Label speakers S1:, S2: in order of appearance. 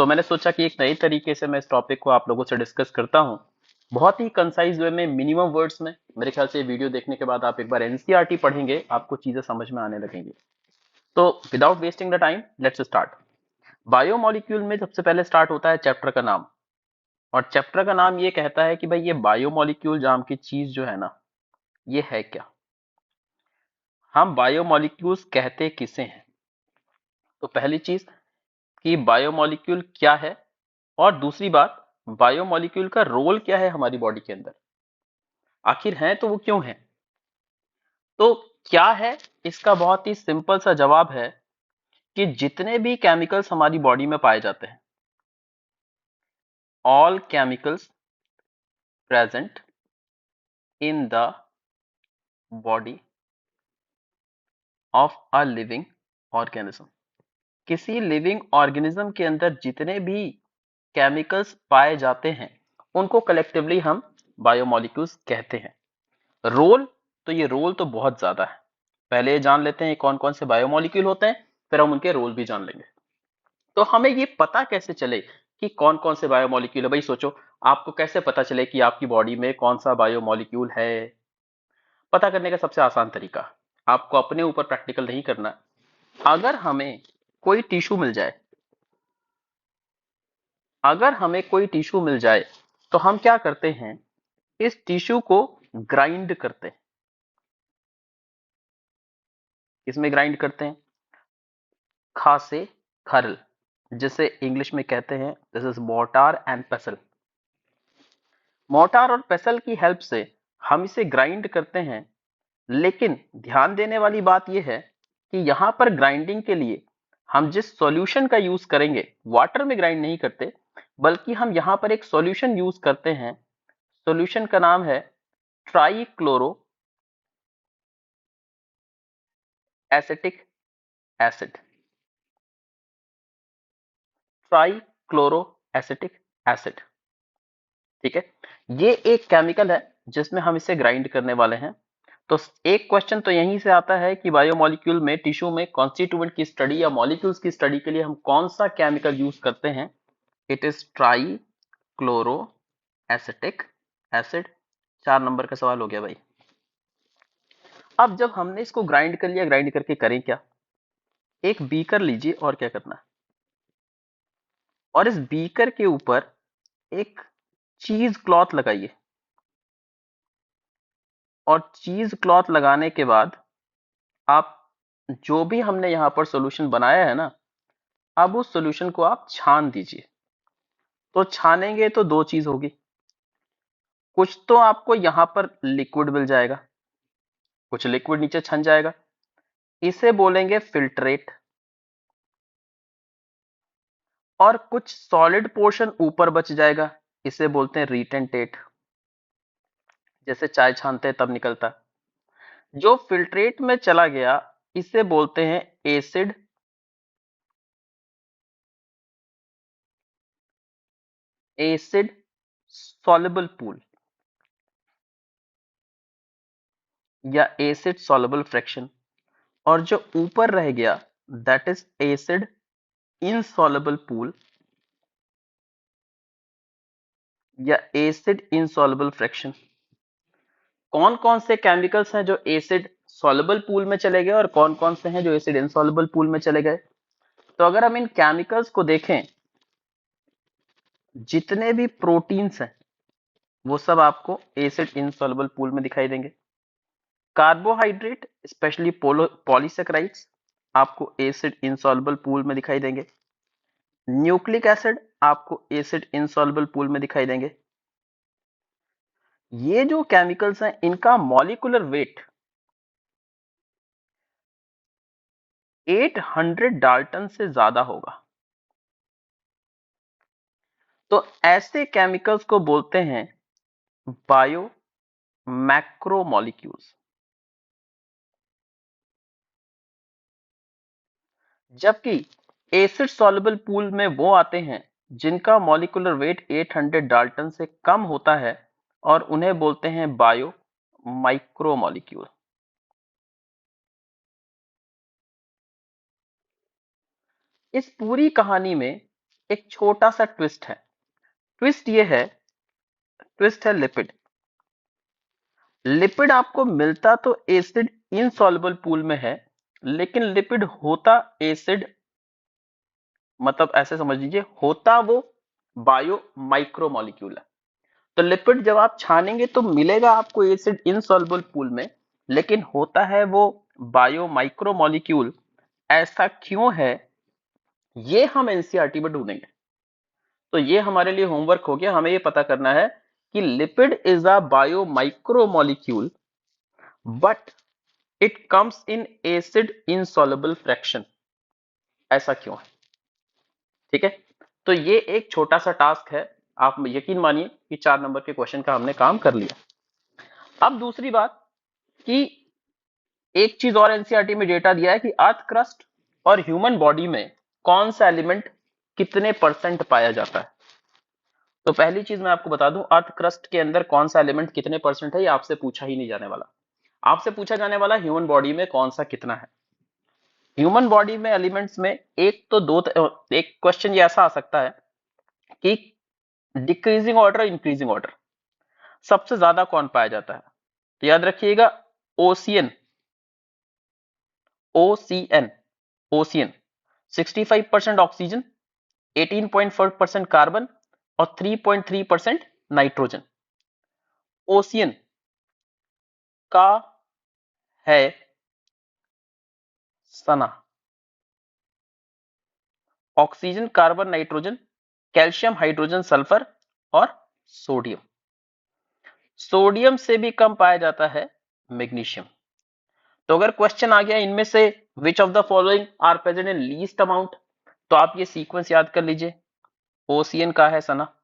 S1: तो मैंने सोचा कि एक नए तरीके से मैं इस टॉपिक को आप लोगों से डिस्कस करता हूं, बहुत ही कंसाइज वे में, मिनिमम वर्ड्स में। मेरे ख्याल से ये वीडियो देखने के बाद आप एक बार एनसीईआरटी पढ़ेंगे, आपको चीजें समझ में आने लगेंगी। तो without wasting the time, let's start. Biomolecule में सबसे पहले स्टार्ट होता है चैप्टर का नाम, और चैप्टर का नाम ये कहता है कि भाई ये बायोमोलिक्यूल नाम की चीज जो है ना, ये है क्या। हम बायोमोलिक्यूल्स कहते किसे हैं? तो पहली चीज कि बायोमोलिक्यूल क्या है, और दूसरी बात, बायोमोलिक्यूल का रोल क्या है हमारी बॉडी के अंदर, आखिर है तो वो क्यों है। तो क्या है, इसका बहुत ही सिंपल सा जवाब है कि जितने भी केमिकल्स हमारी बॉडी में पाए जाते हैं, all chemicals present in the body of a living organism, किसी लिविंग ऑर्गेनिज्म के अंदर जितने भी केमिकल्स पाए जाते हैं उनको कलेक्टिवली हम बायोमोलिक्यूल्स कहते हैं। रोल, तो ये रोल तो बहुत ज्यादा है। पहले ये जान लेते हैं कौन कौन से बायोमोलिक्यूल होते हैं, फिर हम उनके रोल भी जान लेंगे। तो हमें ये पता कैसे चले कि कौन कौन से बायोमोलिक्यूल है? भाई सोचो, आपको कैसे पता चले कि आपकी बॉडी में कौन सा बायोमोलिक्यूल है? पता करने का सबसे आसान तरीका, आपको अपने ऊपर प्रैक्टिकल नहीं करना। अगर हमें कोई टिश्यू मिल जाए, अगर हमें कोई टिश्यू मिल जाए तो हम क्या करते हैं, इस टिश्यू को ग्राइंड करते हैं। इसमें ग्राइंड करते हैं, खा से खरल, जिसे इंग्लिश में कहते हैं this is mortar and पेसल। Mortar और पेसल की हेल्प से हम इसे ग्राइंड करते हैं। लेकिन ध्यान देने वाली बात यह है कि यहां पर ग्राइंडिंग के लिए हम जिस सॉल्यूशन का यूज करेंगे, वाटर में ग्राइंड नहीं करते, बल्कि हम यहां पर एक सॉल्यूशन यूज करते हैं। सॉल्यूशन का नाम है trichloro acetic acid. Trichloro acetic acid, ठीक है। ये एक केमिकल है जिसमें हम इसे ग्राइंड करने वाले हैं। तो एक क्वेश्चन तो यहीं से आता है कि बायोमोलिक्यूल में, टिश्यू में कॉन्स्टिट्यूएंट की स्टडी या मॉलिक्यूल्स की स्टडी के लिए हम कौन सा केमिकल यूज करते हैं? It is try chloro acetic acid. 4 number का सवाल हो गया भाई। अब जब हमने इसको ग्राइंड कर लिया, ग्राइंड करके करें क्या? एक बीकर लीजिए, और क्या करना है, और इस बीकर के ऊपर एक चीज क्लॉथ लगाइए, और चीज क्लॉथ लगाने के बाद आप जो भी हमने यहां पर सॉल्यूशन बनाया है ना, अब उस सॉल्यूशन को आप छान दीजिए। तो छानेंगे तो दो चीज होगी, कुछ तो आपको यहां पर लिक्विड मिल जाएगा, कुछ लिक्विड नीचे छन जाएगा, इसे बोलेंगे फिल्ट्रेट। और कुछ सॉलिड पोर्शन ऊपर बच जाएगा, इसे बोलते हैं रिटेंटेट, जैसे चाय छानते हैं तब निकलता। जो फिल्ट्रेट में चला गया, इसे बोलते हैं एसिड, एसिड सॉल्युबल पूल या एसिड सॉल्युबल फ्रैक्शन। और जो ऊपर रह गया, that is acid insoluble pool या एसिड इनसॉल्युबल फ्रैक्शन। कौन कौन से केमिकल्स हैं जो एसिड सॉल्युबल पूल में चले गए और कौन कौन से हैं जो एसिड इनसॉल्युबल पूल में चले गए? तो अगर हम इन केमिकल्स को देखें, जितने भी प्रोटीन्स हैं वो सब आपको एसिड इनसॉल्युबल पूल में दिखाई देंगे। कार्बोहाइड्रेट स्पेशली पॉलीसेकेराइड्स आपको एसिड इनसॉल्युबल पूल में दिखाई देंगे। न्यूक्लिक एसिड आपको एसिड इनसॉल्युबल पूल में दिखाई देंगे। ये जो केमिकल्स हैं, इनका मॉलिक्यूलर वेट 800 डाल्टन से ज्यादा होगा। तो ऐसे केमिकल्स को बोलते हैं बायो मैक्रोमोलिक्यूल्स। जबकि एसिड सॉल्युबल पूल में वो आते हैं जिनका मॉलिक्यूलर वेट 800 डाल्टन से कम होता है, और उन्हें बोलते हैं बायो माइक्रोमोलिक्यूल। इस पूरी कहानी में एक छोटा सा ट्विस्ट है। ट्विस्ट है लिपिड। लिपिड आपको मिलता तो एसिड इनसॉल्युबल पूल में है, लेकिन लिपिड होता एसिड, मतलब ऐसे समझ लीजिए होता वो बायो माइक्रोमोलिक्यूल है। तो लिपिड जब आप छानेंगे तो मिलेगा आपको एसिड इनसॉल्युबल पूल में, लेकिन होता है वो बायो माइक्रोमोलिक्यूल। ऐसा क्यों है, ये हम एनसीईआरटी में ढूंढेंगे। तो ये हमारे लिए होमवर्क हो गया, हमें ये पता करना है कि lipid is a bio micromolecule but it comes in acid insoluble fraction. ऐसा क्यों है? ठीक है, तो ये एक छोटा सा टास्क है। आप यकीन मानिए कि 4 नंबर के क्वेश्चन का हमने काम कर लिया। अब दूसरी बात कि एक चीज और एनसीईआरटी में डेटा दिया है कि अर्थ क्रस्ट और ह्यूमन बॉडी में कौन सा एलिमेंट कितने परसेंट पाया जाता है। तो पहली चीज मैं आपको बता दूं, अर्थ क्रस्ट के अंदर कौन सा एलिमेंट कितने परसेंट है, ये आपसे पूछा ही नहीं जाने वाला। आपसे पूछा जाने वाला ह्यूमन बॉडी में कौन सा कितना है। ह्यूमन बॉडी में एलिमेंट्स में एक तो दो, एक क्वेश्चन ये ऐसा आ सकता है कि डिक्रीजिंग ऑर्डर, इंक्रीजिंग ऑर्डर सबसे ज्यादा कौन पाया जाता है। तो याद रखिएगा ocean, OCN, ocean 65% oxygen, 18.4% carbon और 3.3% नाइट्रोजन। ओसियन का है सना। Oxygen, carbon, nitrogen, calcium, hydrogen, sulphur और सोडियम। सोडियम से भी कम पाया जाता है मैग्नीशियम। तो अगर क्वेश्चन आ गया इनमें से which of the following are present in least amount, तो आप ये सीक्वेंस याद कर लीजिए। ओसीएन का है सना,